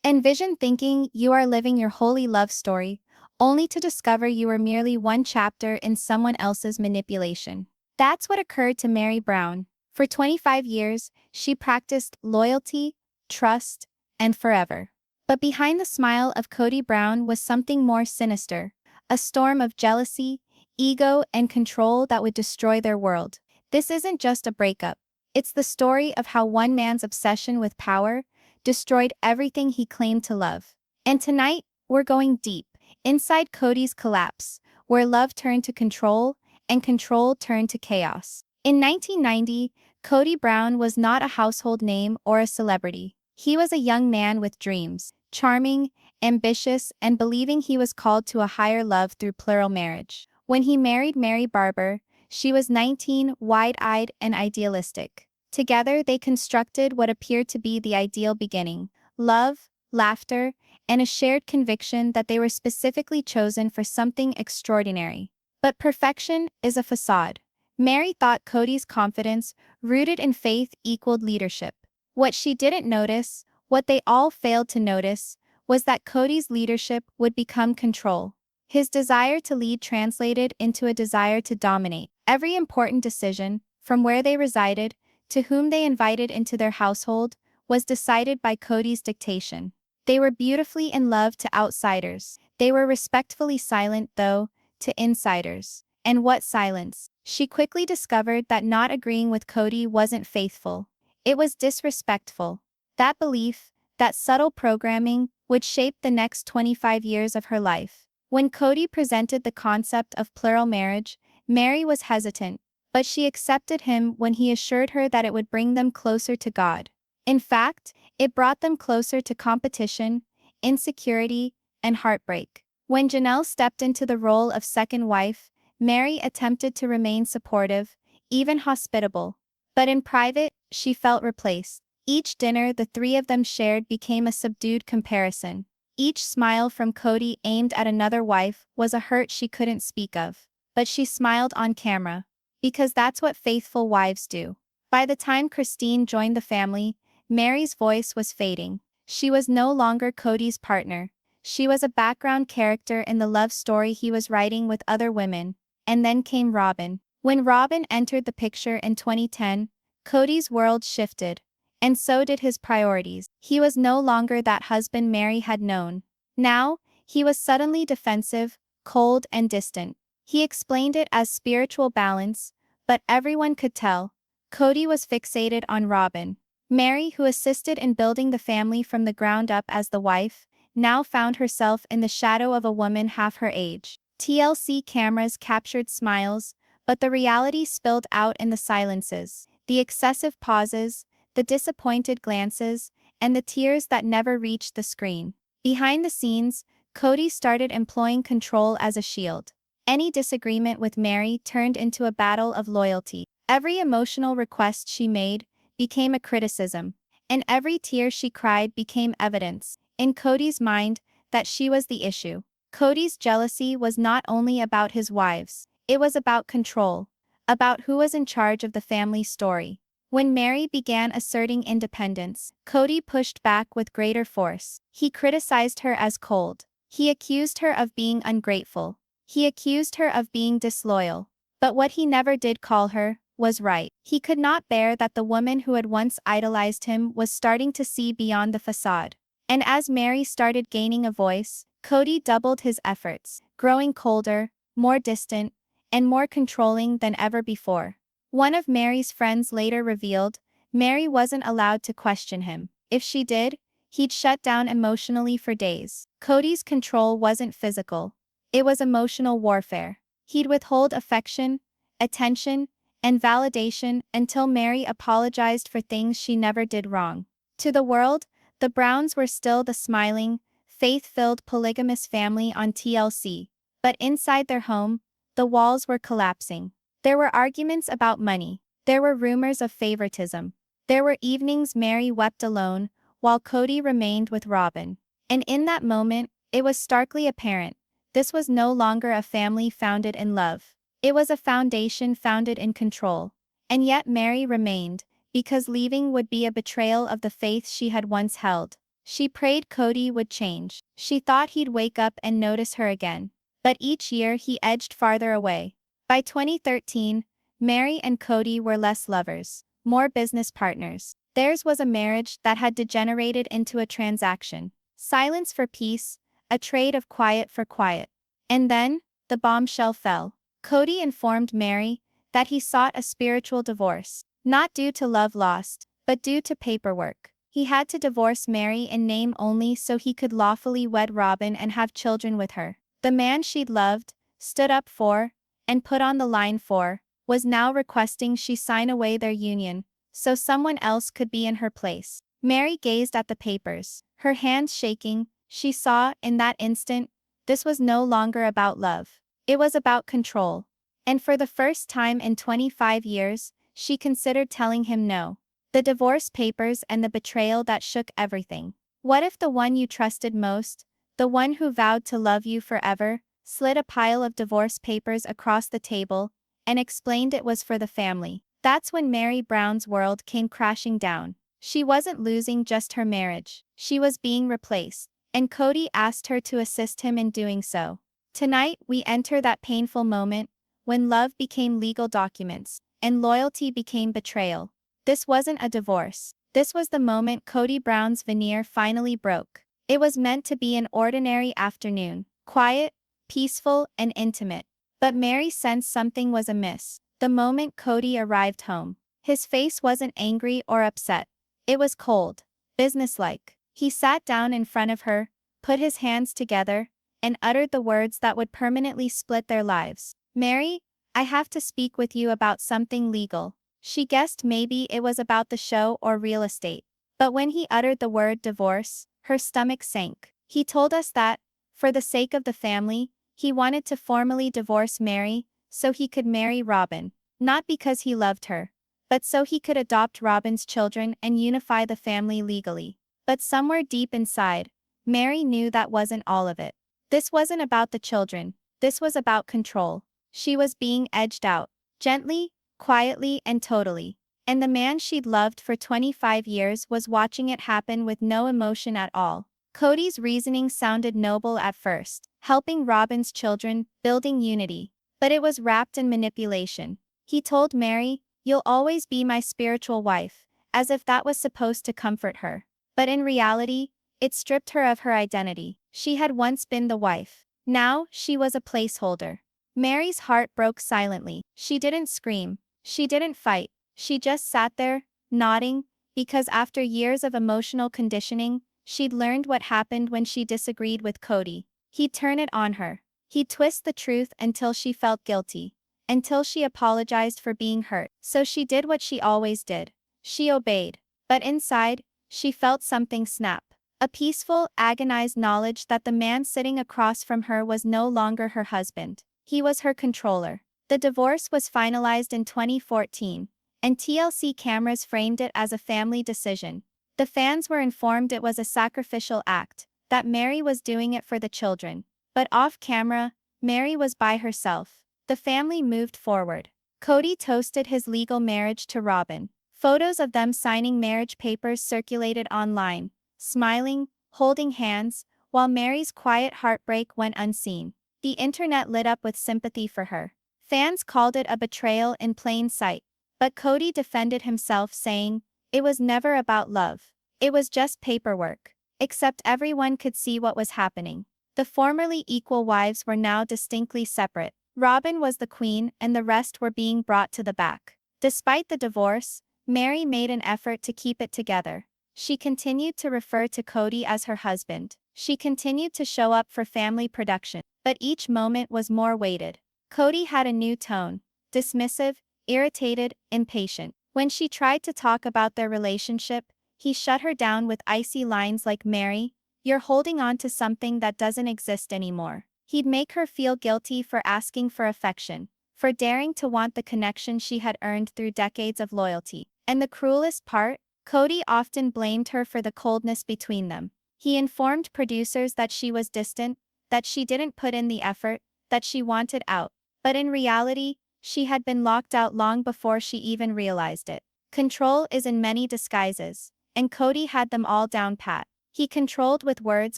Envision thinking you are living your holy love story, only to discover you were merely one chapter in someone else's manipulation. That's what occurred to Meri Brown. For 25 years, she practiced loyalty, trust, and forever. But behind the smile of Kody Brown was something more sinister, a storm of jealousy, ego, and control that would destroy their world. This isn't just a breakup. It's the story of how one man's obsession with power destroyed everything he claimed to love. And tonight, we're going deep, inside Kody's collapse, where love turned to control and control turned to chaos. In 1990, Kody Brown was not a household name or a celebrity. He was a young man with dreams, charming, ambitious, and believing he was called to a higher love through plural marriage. When he married Meri Barber, she was 19, wide-eyed and idealistic. Together, they constructed what appeared to be the ideal beginning: love, laughter, and a shared conviction that they were specifically chosen for something extraordinary. But perfection is a facade. Meri thought Kody's confidence, rooted in faith, equaled leadership. What she didn't notice, what they all failed to notice, was that Kody's leadership would become control. His desire to lead translated into a desire to dominate. Every important decision, from where they resided to whom they invited into their household, was decided by Kody's dictation. They were beautifully in love to outsiders. They were respectfully silent, though, to insiders. And what silence? She quickly discovered that not agreeing with Kody wasn't faithful. It was disrespectful. That belief, that subtle programming, would shape the next 25 years of her life. When Kody presented the concept of plural marriage, Meri was hesitant, but she accepted him when he assured her that it would bring them closer to God. In fact, it brought them closer to competition, insecurity, and heartbreak. When Janelle stepped into the role of second wife, Meri attempted to remain supportive, even hospitable. But in private, she felt replaced. Each dinner the three of them shared became a subdued comparison. Each smile from Kody aimed at another wife was a hurt she couldn't speak of. But she smiled on camera. Because that's what faithful wives do. By the time Christine joined the family, Meri's voice was fading. She was no longer Kody's partner. She was a background character in the love story he was writing with other women. And then came Robyn. When Robyn entered the picture in 2010, Kody's world shifted. And so did his priorities. He was no longer that husband Meri had known. Now, he was suddenly defensive, cold, and distant. He explained it as spiritual balance, but everyone could tell. Kody was fixated on Robyn. Meri, who assisted in building the family from the ground up as the wife, now found herself in the shadow of a woman half her age. TLC cameras captured smiles, but the reality spilled out in the silences. The excessive pauses, the disappointed glances, and the tears that never reached the screen. Behind the scenes, Kody started employing control as a shield. Any disagreement with Meri turned into a battle of loyalty. Every emotional request she made became a criticism, and every tear she cried became evidence, in Kody's mind, that she was the issue. Kody's jealousy was not only about his wives, it was about control, about who was in charge of the family story. When Meri began asserting independence, Kody pushed back with greater force. He criticized her as cold. He accused her of being ungrateful. He accused her of being disloyal. But what he never did call her was right. He could not bear that the woman who had once idolized him was starting to see beyond the facade. And as Meri started gaining a voice, Kody doubled his efforts, growing colder, more distant, and more controlling than ever before. One of Meri's friends later revealed, Meri wasn't allowed to question him. If she did, he'd shut down emotionally for days. Kody's control wasn't physical. It was emotional warfare. He'd withhold affection, attention, and validation until Meri apologized for things she never did wrong. To the world, the Browns were still the smiling, faith-filled polygamous family on TLC. But inside their home, the walls were collapsing. There were arguments about money. There were rumors of favoritism. There were evenings Meri wept alone, while Kody remained with Robyn. And in that moment, it was starkly apparent. This was no longer a family founded in love. It was a foundation founded in control. And yet Meri remained, because leaving would be a betrayal of the faith she had once held. She prayed Kody would change. She thought he'd wake up and notice her again. But each year he edged farther away. By 2013, Meri and Kody were less lovers, more business partners. Theirs was a marriage that had degenerated into a transaction. Silence for peace, a trade of quiet for quiet. And then, the bombshell fell. Kody informed Meri that he sought a spiritual divorce, not due to love lost, but due to paperwork. He had to divorce Meri in name only so he could lawfully wed Robyn and have children with her. The man she'd loved, stood up for, and put on the line for, was now requesting she sign away their union, so someone else could be in her place. Meri gazed at the papers, her hands shaking. She saw, in that instant, this was no longer about love. It was about control. And for the first time in 25 years, she considered telling him no. The divorce papers and the betrayal that shook everything. What if the one you trusted most, the one who vowed to love you forever, slid a pile of divorce papers across the table and explained it was for the family? That's when Meri Brown's world came crashing down. She wasn't losing just her marriage. She was being replaced. And Kody asked her to assist him in doing so. Tonight, we enter that painful moment when love became legal documents and loyalty became betrayal. This wasn't a divorce. This was the moment Kody Brown's veneer finally broke. It was meant to be an ordinary afternoon, quiet, peaceful, and intimate. But Meri sensed something was amiss the moment Kody arrived home. His face wasn't angry or upset. It was cold, businesslike. He sat down in front of her, put his hands together, and uttered the words that would permanently split their lives. "Meri, I have to speak with you about something legal." She guessed maybe it was about the show or real estate. But when he uttered the word divorce, her stomach sank. He told us that, for the sake of the family, he wanted to formally divorce Meri so he could marry Robyn. Not because he loved her, but so he could adopt Robyn's children and unify the family legally. But somewhere deep inside, Meri knew that wasn't all of it. This wasn't about the children. This was about control. She was being edged out. Gently, quietly, and totally. And the man she'd loved for 25 years was watching it happen with no emotion at all. Kody's reasoning sounded noble at first, helping Robyn's children, building unity. But it was wrapped in manipulation. He told Meri, "You'll always be my spiritual wife," as if that was supposed to comfort her. But in reality, it stripped her of her identity. She had once been the wife. Now, she was a placeholder. Meri's heart broke silently. She didn't scream. She didn't fight. She just sat there, nodding, because after years of emotional conditioning, she'd learned what happened when she disagreed with Kody. He'd turn it on her. He'd twist the truth until she felt guilty. Until she apologized for being hurt. So she did what she always did. She obeyed. But inside, she felt something snap. A peaceful, agonized knowledge that the man sitting across from her was no longer her husband. He was her controller. The divorce was finalized in 2014, and TLC cameras framed it as a family decision. The fans were informed it was a sacrificial act, that Meri was doing it for the children. But off camera, Meri was by herself. The family moved forward. Kody toasted his legal marriage to Robyn. Photos of them signing marriage papers circulated online, smiling, holding hands, while Meri's quiet heartbreak went unseen. The internet lit up with sympathy for her. Fans called it a betrayal in plain sight. But Kody defended himself, saying, "It was never about love. It was just paperwork." Except everyone could see what was happening. The formerly equal wives were now distinctly separate. Robyn was the queen and the rest were being brought to the back. Despite the divorce, Meri made an effort to keep it together. She continued to refer to Kody as her husband. She continued to show up for family production. But each moment was more weighted. Kody had a new tone. Dismissive, irritated, impatient. When she tried to talk about their relationship, he shut her down with icy lines like, "Meri, you're holding on to something that doesn't exist anymore." He'd make her feel guilty for asking for affection, for daring to want the connection she had earned through decades of loyalty. And the cruelest part, Kody often blamed her for the coldness between them. He informed producers that she was distant, that she didn't put in the effort, that she wanted out. But in reality, she had been locked out long before she even realized it. Control is in many disguises, and Kody had them all down pat. He controlled with words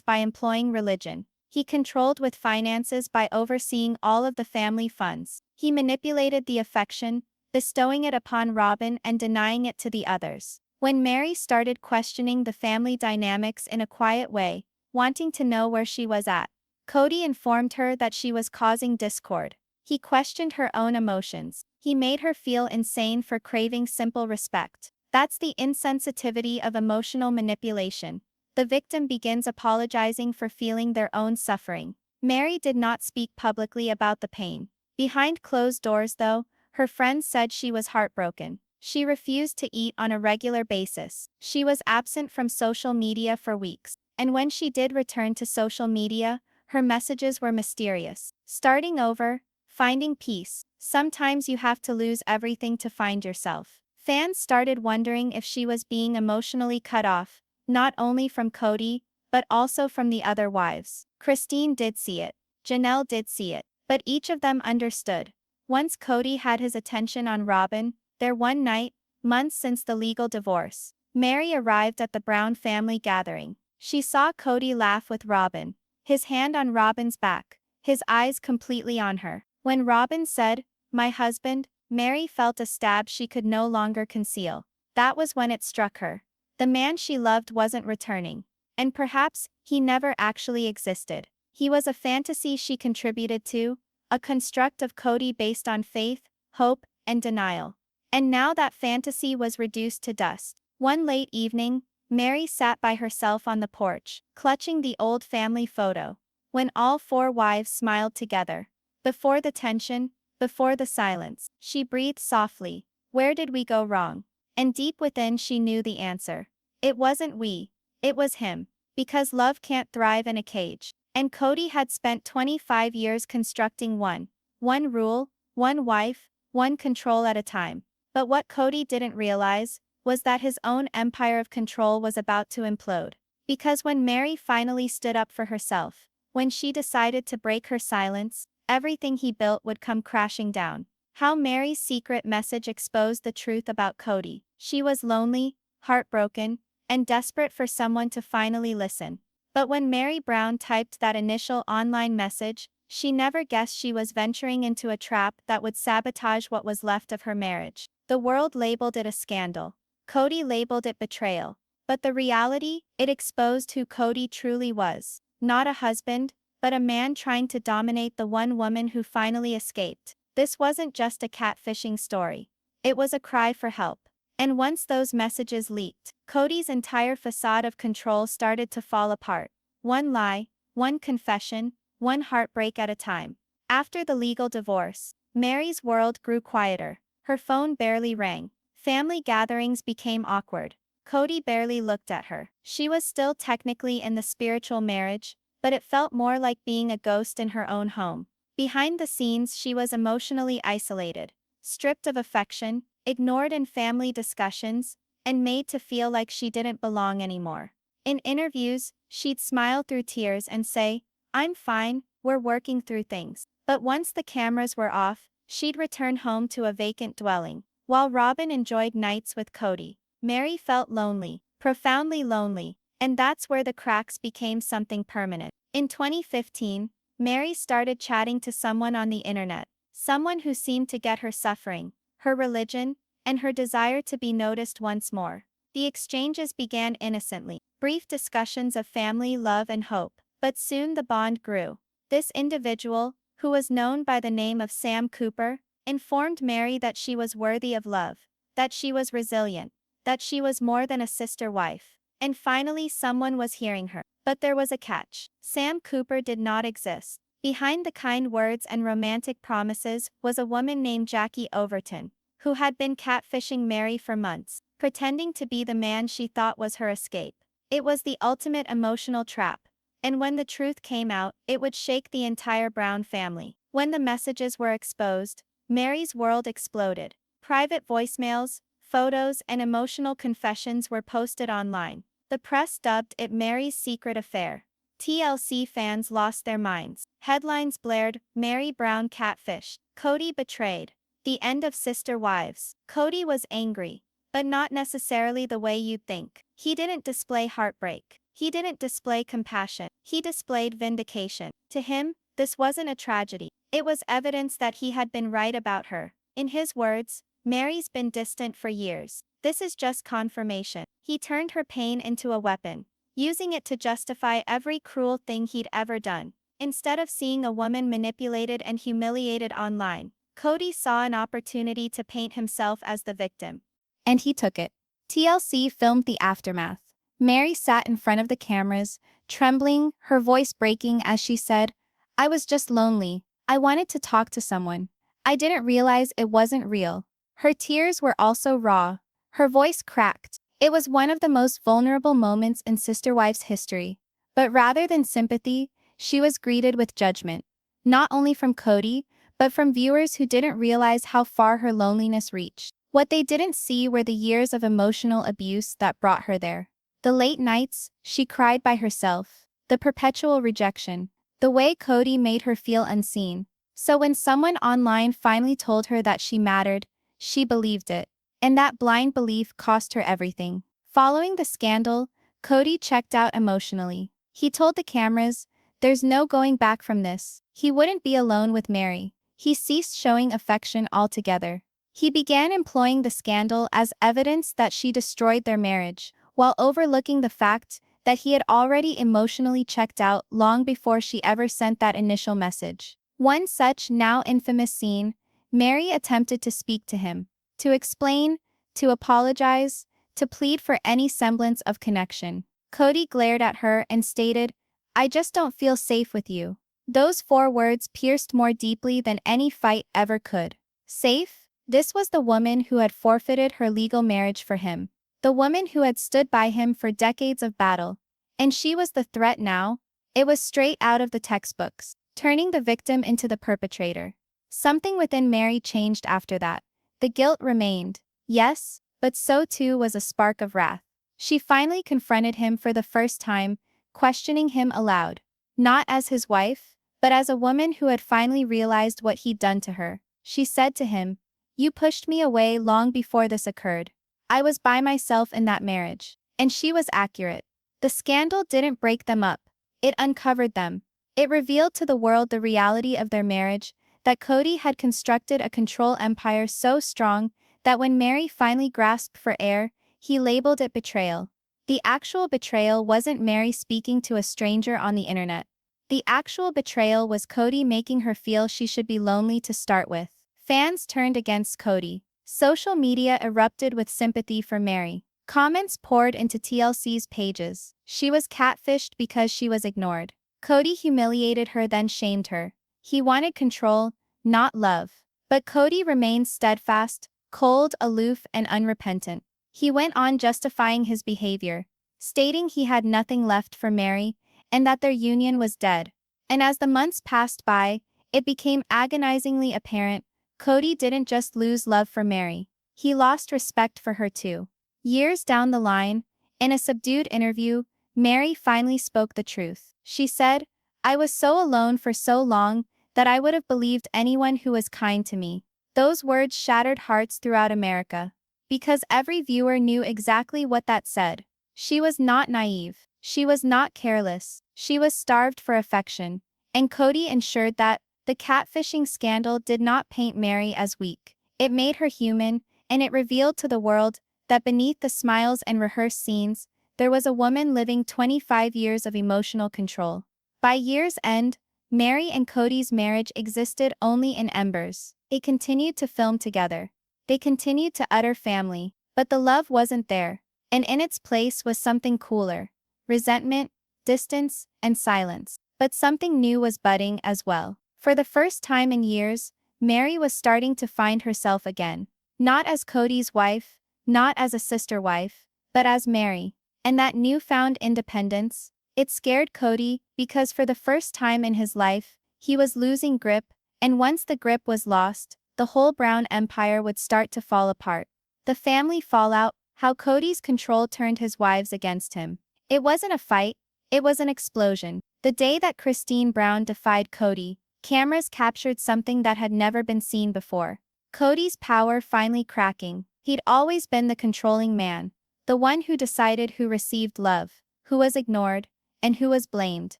by employing religion. He controlled with finances by overseeing all of the family funds. He manipulated the affection, bestowing it upon Robyn and denying it to the others. When Meri started questioning the family dynamics in a quiet way, wanting to know where she was at, Kody informed her that she was causing discord. He questioned her own emotions. He made her feel insane for craving simple respect. That's the insensitivity of emotional manipulation. The victim begins apologizing for feeling their own suffering. Meri did not speak publicly about the pain. Behind closed doors, though, her friends said she was heartbroken. She refused to eat on a regular basis. She was absent from social media for weeks. And when she did return to social media, her messages were mysterious. Starting over, finding peace. Sometimes you have to lose everything to find yourself. Fans started wondering if she was being emotionally cut off, not only from Kody, but also from the other wives. Christine did see it. Janelle did see it. But each of them understood. Once Kody had his attention on Robyn, there one night, months since the legal divorce, Meri arrived at the Brown family gathering. She saw Kody laugh with Robyn, his hand on Robyn's back, his eyes completely on her. When Robyn said, "My husband," Meri felt a stab she could no longer conceal. That was when it struck her. The man she loved wasn't returning. And perhaps, he never actually existed. He was a fantasy she contributed to, a construct of Kody based on faith, hope, and denial. And now that fantasy was reduced to dust. One late evening, Meri sat by herself on the porch, clutching the old family photo. When all four wives smiled together. Before the tension, before the silence, she breathed softly. Where did we go wrong? And deep within she knew the answer. It wasn't we. It was him. Because love can't thrive in a cage. And Kody had spent 25 years constructing one rule, one wife, one control at a time. But what Kody didn't realize was that his own empire of control was about to implode. Because when Meri finally stood up for herself, when she decided to break her silence, everything he built would come crashing down. How Meri's secret message exposed the truth about Kody. She was lonely, heartbroken, and desperate for someone to finally listen. But when Meri Brown typed that initial online message, she never guessed she was venturing into a trap that would sabotage what was left of her marriage. The world labeled it a scandal. Kody labeled it betrayal. But the reality, it exposed who Kody truly was. Not a husband, but a man trying to dominate the one woman who finally escaped. This wasn't just a catfishing story. It was a cry for help. And once those messages leaked, Kody's entire facade of control started to fall apart. One lie, one confession, one heartbreak at a time. After the legal divorce, Meri's world grew quieter. Her phone barely rang. Family gatherings became awkward. Kody barely looked at her. She was still technically in the spiritual marriage, but it felt more like being a ghost in her own home. Behind the scenes, she was emotionally isolated, stripped of affection, ignored in family discussions, and made to feel like she didn't belong anymore. In interviews, she'd smile through tears and say, "I'm fine, we're working through things." But once the cameras were off, she'd return home to a vacant dwelling. While Robyn enjoyed nights with Kody, Meri felt lonely, profoundly lonely, and that's where the cracks became something permanent. In 2015, Meri started chatting to someone on the internet, someone who seemed to get her suffering, her religion, and her desire to be noticed once more. The exchanges began innocently, brief discussions of family, love, and hope, but soon the bond grew. This individual, who was known by the name of Sam Cooper, informed Meri that she was worthy of love, that she was resilient, that she was more than a sister wife. And finally someone was hearing her. But there was a catch. Sam Cooper did not exist. Behind the kind words and romantic promises was a woman named Jackie Overton, who had been catfishing Meri for months, pretending to be the man she thought was her escape. It was the ultimate emotional trap. And when the truth came out, it would shake the entire Brown family. When the messages were exposed, Meri's world exploded. Private voicemails, photos, and emotional confessions were posted online. The press dubbed it Meri's secret affair. TLC fans lost their minds. Headlines blared, "Meri Brown catfished. Kody betrayed. The end of sister wives." Kody was angry, but not necessarily the way you'd think. He didn't display heartbreak. He didn't display compassion. He displayed vindication. To him, this wasn't a tragedy. It was evidence that he had been right about her. In his words, Meri's been distant for years. This is just confirmation. He turned her pain into a weapon, using it to justify every cruel thing he'd ever done. Instead of seeing a woman manipulated and humiliated online, Kody saw an opportunity to paint himself as the victim. And he took it. TLC filmed the aftermath. Meri sat in front of the cameras, trembling, her voice breaking as she said, "I was just lonely. I wanted to talk to someone. I didn't realize it wasn't real." Her tears were also raw. Her voice cracked. It was one of the most vulnerable moments in Sister Wives history. But rather than sympathy, she was greeted with judgment. Not only from Kody, but from viewers who didn't realize how far her loneliness reached. What they didn't see were the years of emotional abuse that brought her there. The late nights, she cried by herself. The perpetual rejection. The way Kody made her feel unseen. So when someone online finally told her that she mattered, she believed it. And that blind belief cost her everything. Following the scandal, Kody checked out emotionally. He told the cameras, "There's no going back from this." He wouldn't be alone with Meri. He ceased showing affection altogether. He began employing the scandal as evidence that she destroyed their marriage, while overlooking the fact that he had already emotionally checked out long before she ever sent that initial message. One such now infamous scene, Meri attempted to speak to him, to explain, to apologize, to plead for any semblance of connection. Kody glared at her and stated, "I just don't feel safe with you." Those 4 words pierced more deeply than any fight ever could. Safe? This was the woman who had forfeited her legal marriage for him. The woman who had stood by him for decades of battle. And she was the threat now. It was straight out of the textbooks, turning the victim into the perpetrator. Something within Meri changed after that. The guilt remained, yes, but so too was a spark of wrath. She finally confronted him for the first time, questioning him aloud. Not as his wife, but as a woman who had finally realized what he'd done to her. She said to him, "You pushed me away long before this occurred. I was by myself in that marriage." And she was accurate. The scandal didn't break them up. It uncovered them. It revealed to the world the reality of their marriage, that Kody had constructed a control empire so strong that when Meri finally grasped for air, he labeled it betrayal. The actual betrayal wasn't Meri speaking to a stranger on the internet. The actual betrayal was Kody making her feel she should be lonely to start with. Fans turned against Kody. Social media erupted with sympathy for Meri. Comments poured into TLC's pages. She was catfished because she was ignored. Kody humiliated her then shamed her. He wanted control, not love. But Kody remained steadfast, cold, aloof, and unrepentant. He went on justifying his behavior, stating he had nothing left for Meri, and that their union was dead. And as the months passed by, it became agonizingly apparent, Kody didn't just lose love for Meri, he lost respect for her too. Years down the line, in a subdued interview, Meri finally spoke the truth. She said, "I was so alone for so long that I would have believed anyone who was kind to me." Those words shattered hearts throughout America. Because every viewer knew exactly what that said. She was not naive. She was not careless. She was starved for affection. And Kody ensured that the catfishing scandal did not paint Meri as weak. It made her human, and it revealed to the world that beneath the smiles and rehearsed scenes, there was a woman living 25 years of emotional control. By year's end, Meri and Kody's marriage existed only in embers. They continued to film together. They continued to utter family, but the love wasn't there, and in its place was something cooler: resentment, distance, and silence. But something new was budding as well. For the first time in years, Meri was starting to find herself again. Not as Kody's wife, not as a sister wife, but as Meri. And that newfound independence, it scared Kody because for the first time in his life, he was losing grip, and once the grip was lost, the whole Brown empire would start to fall apart. The family fallout, how Kody's control turned his wives against him. It wasn't a fight, it was an explosion. The day that Christine Brown defied Kody, cameras captured something that had never been seen before. Kody's power finally cracking. He'd always been the controlling man, the one who decided who received love, who was ignored, and who was blamed.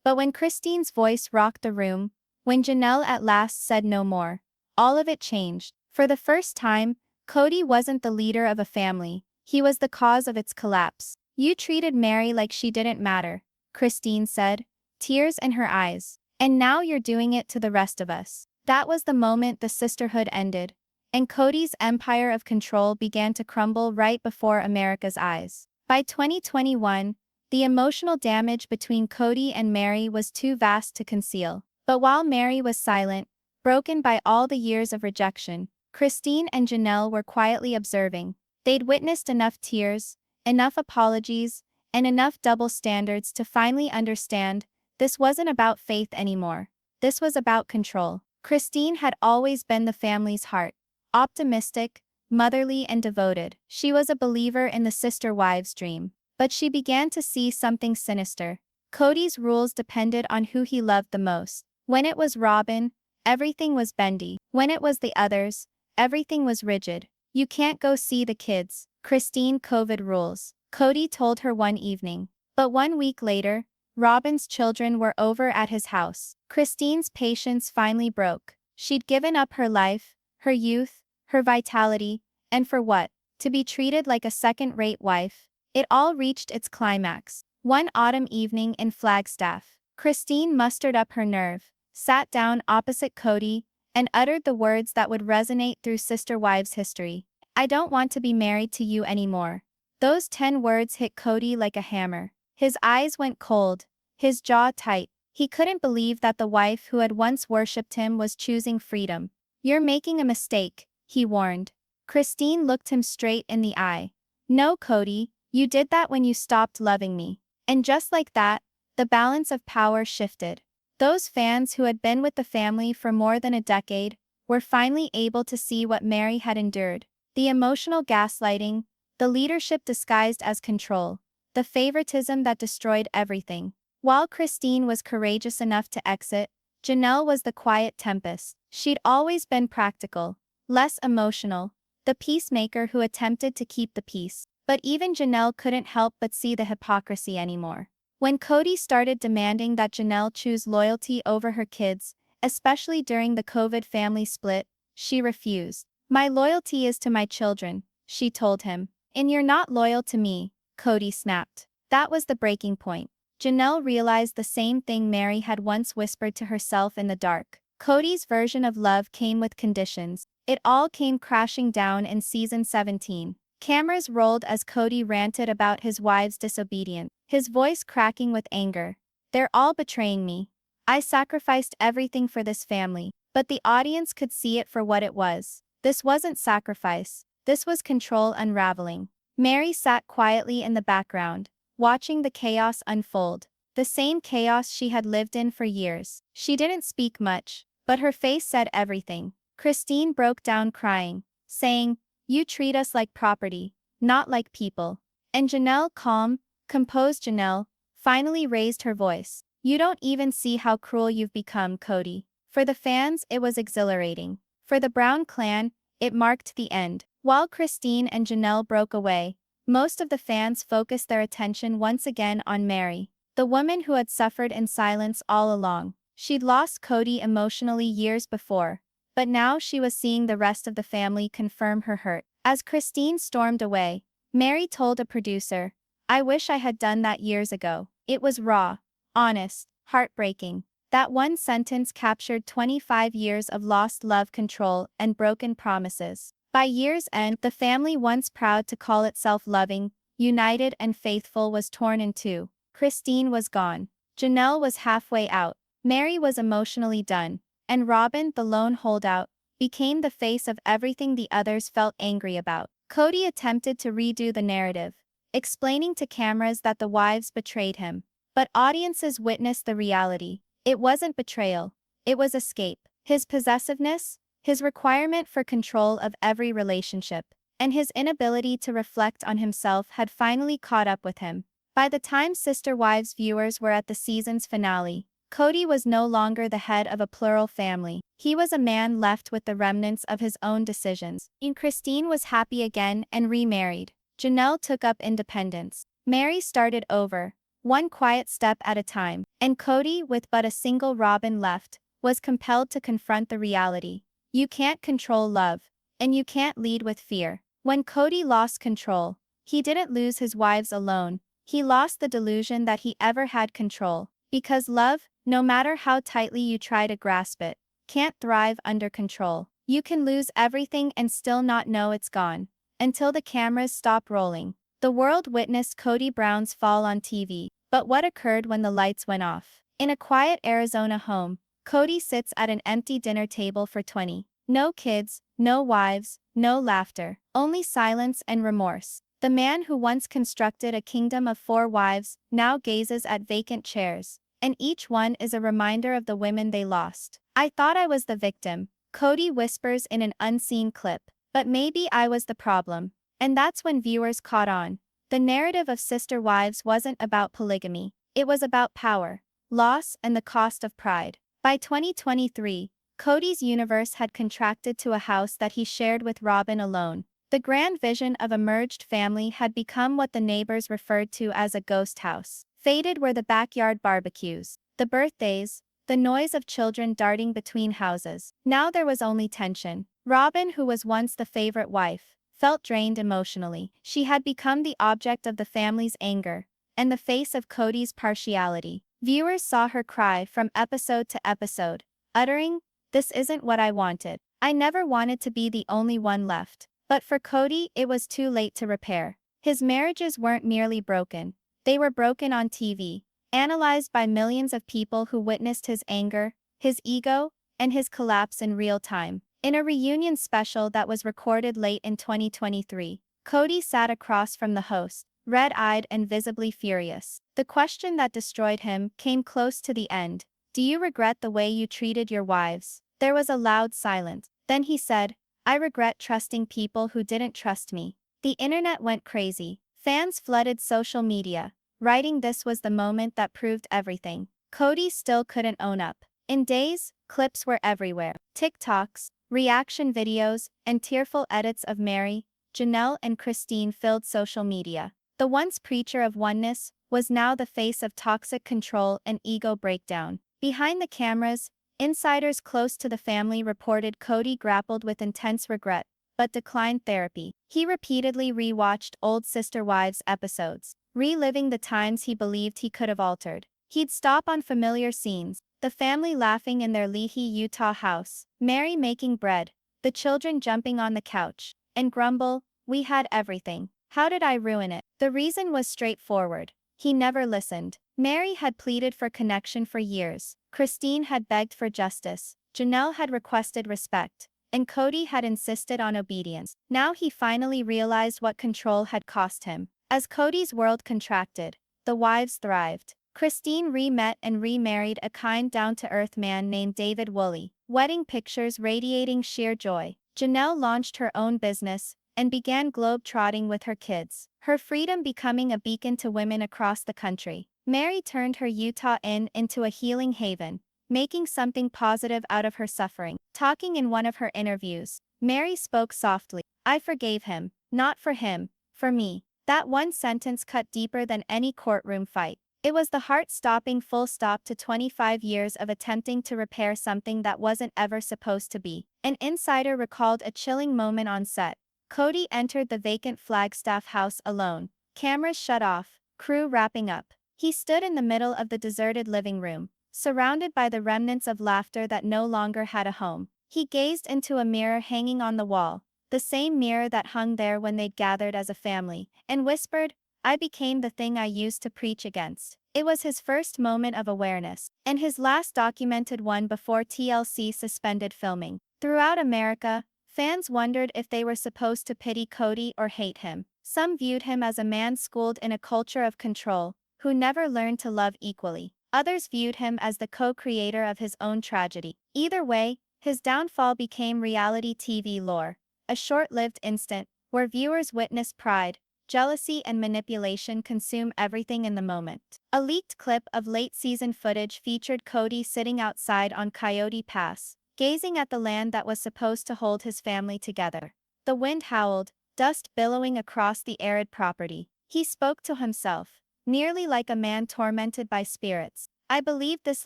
But when Christine's voice rocked the room, when Janelle at last said no more, all of it changed. For the first time, Kody wasn't the leader of a family, he was the cause of its collapse. "You treated Meri like she didn't matter," Christine said, tears in her eyes. "And now you're doing it to the rest of us." That was the moment the sisterhood ended, and Kody's empire of control began to crumble right before America's eyes. By 2021, the emotional damage between Kody and Meri was too vast to conceal. But while Meri was silent, broken by all the years of rejection, Christine and Janelle were quietly observing. They'd witnessed enough tears, enough apologies, and enough double standards to finally understand this wasn't about faith anymore. This was about control. Christine had always been the family's heart, optimistic, motherly, and devoted. She was a believer in the sister wives' dream. But she began to see something sinister. Kody's rules depended on who he loved the most. When it was Robyn, everything was bendy. When it was the others, everything was rigid. "You can't go see the kids, Christine. COVID rules," Kody told her one evening. But 1 week later, Robyn's children were over at his house. Christine's patience finally broke. She'd given up her life, her youth, her vitality, and for what? To be treated like a second-rate wife. It all reached its climax. One autumn evening in Flagstaff, Christine mustered up her nerve, sat down opposite Kody, and uttered the words that would resonate through sister wives' history. "I don't want to be married to you anymore." Those 10 words hit Kody like a hammer. His eyes went cold, his jaw tight. He couldn't believe that the wife who had once worshipped him was choosing freedom. "You're making a mistake," he warned. Christine looked him straight in the eye. "No, Kody, you did that when you stopped loving me." And just like that, the balance of power shifted. Those fans who had been with the family for more than a decade were finally able to see what Meri had endured. The emotional gaslighting, the leadership disguised as control, the favoritism that destroyed everything. While Christine was courageous enough to exit, Janelle was the quiet tempest. She'd always been practical, less emotional, the peacemaker who attempted to keep the peace. But even Janelle couldn't help but see the hypocrisy anymore. When Kody started demanding that Janelle choose loyalty over her kids, especially during the COVID family split, she refused. "My loyalty is to my children," she told him. "And you're not loyal to me," Kody snapped. That was the breaking point. Janelle realized the same thing Meri had once whispered to herself in the dark. Kody's version of love came with conditions. It all came crashing down in season 17. Cameras rolled as Kody ranted about his wife's disobedience, his voice cracking with anger. "They're all betraying me. I sacrificed everything for this family." But the audience could see it for what it was. This wasn't sacrifice. This was control unraveling. Meri sat quietly in the background, watching the chaos unfold. The same chaos she had lived in for years. She didn't speak much, but her face said everything. Christine broke down crying, saying, "You treat us like property, not like people." And Janelle, calm, composed Janelle, finally raised her voice. "You don't even see how cruel you've become, Kody." For the fans, it was exhilarating. For the Brown clan, it marked the end. While Christine and Janelle broke away, most of the fans focused their attention once again on Meri, the woman who had suffered in silence all along. She'd lost Kody emotionally years before, but now she was seeing the rest of the family confirm her hurt. As Christine stormed away, Meri told a producer, "I wish I had done that years ago." It was raw, honest, heartbreaking. That one sentence captured 25 years of lost love, control, and broken promises. By year's end, the family once proud to call itself loving, united, and faithful was torn in two. Christine was gone. Janelle was halfway out. Meri was emotionally done. And Robyn, the lone holdout, became the face of everything the others felt angry about. Kody attempted to redo the narrative, explaining to cameras that the wives betrayed him. But audiences witnessed the reality. It wasn't betrayal. It was escape. His possessiveness, his requirement for control of every relationship, and his inability to reflect on himself had finally caught up with him. By the time Sister Wives viewers were at the season's finale, Kody was no longer the head of a plural family. He was a man left with the remnants of his own decisions. And Christine was happy again and remarried. Janelle took up independence. Meri started over, one quiet step at a time. And Kody, with but a single Robyn left, was compelled to confront the reality. You can't control love, and you can't lead with fear. When Kody lost control, he didn't lose his wives alone, he lost the delusion that he ever had control. Because love, no matter how tightly you try to grasp it, can't thrive under control. You can lose everything and still not know it's gone. Until the cameras stop rolling. The world witnessed Kody Brown's fall on TV, but what occurred when the lights went off? In a quiet Arizona home, Kody sits at an empty dinner table for 20. No kids, no wives, no laughter, only silence and remorse. The man who once constructed a kingdom of 4 wives now gazes at vacant chairs, and each one is a reminder of the women they lost. I thought I was the victim, Kody whispers in an unseen clip, but maybe I was the problem. And that's when viewers caught on. The narrative of sister wives wasn't about polygamy, it was about power, loss, and the cost of pride. By 2023, Kody's universe had contracted to a house that he shared with Robyn alone. The grand vision of a merged family had become what the neighbors referred to as a ghost house. Faded were the backyard barbecues, the birthdays, the noise of children darting between houses. Now there was only tension. Robyn, who was once the favorite wife, felt drained emotionally. She had become the object of the family's anger, and the face of Kody's partiality. Viewers saw her cry from episode to episode, uttering, "This isn't what I wanted. I never wanted to be the only one left." But for Kody, it was too late to repair. His marriages weren't merely broken, they were broken on TV, analyzed by millions of people who witnessed his anger, his ego, and his collapse in real time. In a reunion special that was recorded late in 2023, Kody sat across from the host, red-eyed and visibly furious. The question that destroyed him came close to the end. "Do you regret the way you treated your wives?" There was a loud silence. Then he said, "I regret trusting people who didn't trust me." The internet went crazy. Fans flooded social media, writing this was the moment that proved everything. Kody still couldn't own up. In days, clips were everywhere. TikToks, reaction videos, and tearful edits of Meri, Janelle, and Christine filled social media. The once preacher of oneness was now the face of toxic control and ego breakdown. Behind the cameras, insiders close to the family reported Kody grappled with intense regret, but declined therapy. He repeatedly rewatched old Sister Wives episodes, reliving the times he believed he could have altered. He'd stop on familiar scenes, the family laughing in their Lehi, Utah house, Meri making bread, the children jumping on the couch, and grumble, "We had everything. How did I ruin it?" The reason was straightforward. He never listened. Meri had pleaded for connection for years, Christine had begged for justice, Janelle had requested respect, and Kody had insisted on obedience. Now he finally realized what control had cost him. As Kody's world contracted, the wives thrived. Christine re-met and remarried a kind down-to-earth man named David Woolley, wedding pictures radiating sheer joy. Janelle launched her own business and began globe-trotting with her kids, her freedom becoming a beacon to women across the country. Meri turned her Utah inn into a healing haven, making something positive out of her suffering. Talking in one of her interviews, Meri spoke softly, "I forgave him, not for him, for me." That one sentence cut deeper than any courtroom fight. It was the heart-stopping full stop to 25 years of attempting to repair something that wasn't ever supposed to be. An insider recalled a chilling moment on set. Kody entered the vacant Flagstaff house alone, cameras shut off, crew wrapping up. He stood in the middle of the deserted living room, surrounded by the remnants of laughter that no longer had a home. He gazed into a mirror hanging on the wall, the same mirror that hung there when they'd gathered as a family, and whispered, "I became the thing I used to preach against." It was his first moment of awareness, and his last documented one before TLC suspended filming. Throughout America, fans wondered if they were supposed to pity Kody or hate him. Some viewed him as a man schooled in a culture of control, who never learned to love equally. Others viewed him as the co-creator of his own tragedy. Either way, his downfall became reality TV lore, a short-lived instant, where viewers witnessed pride, jealousy, and manipulation consume everything in the moment. A leaked clip of late-season footage featured Kody sitting outside on Coyote Pass, gazing at the land that was supposed to hold his family together. The wind howled, dust billowing across the arid property. He spoke to himself, nearly like a man tormented by spirits. I believed this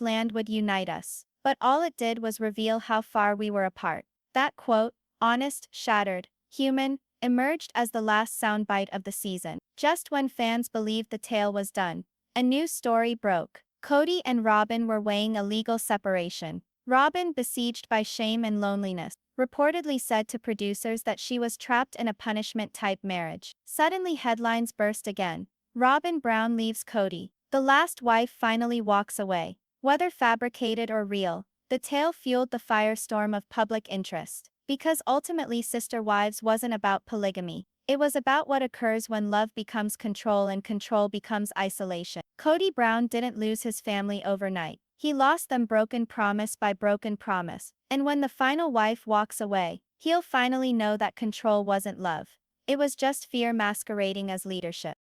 land would unite us, but all it did was reveal how far we were apart. That quote, honest, shattered, human, emerged as the last soundbite of the season. Just when fans believed the tale was done, a new story broke. Kody and Robyn were weighing a legal separation. Robyn, besieged by shame and loneliness, reportedly said to producers that she was trapped in a punishment-type marriage. Suddenly headlines burst again. Robyn Brown leaves Kody. The last wife finally walks away. Whether fabricated or real, the tale fueled the firestorm of public interest. Because ultimately Sister Wives wasn't about polygamy. It was about what occurs when love becomes control and control becomes isolation. Kody Brown didn't lose his family overnight. He lost them broken promise by broken promise. And when the final wife walks away, he'll finally know that control wasn't love. It was just fear masquerading as leadership.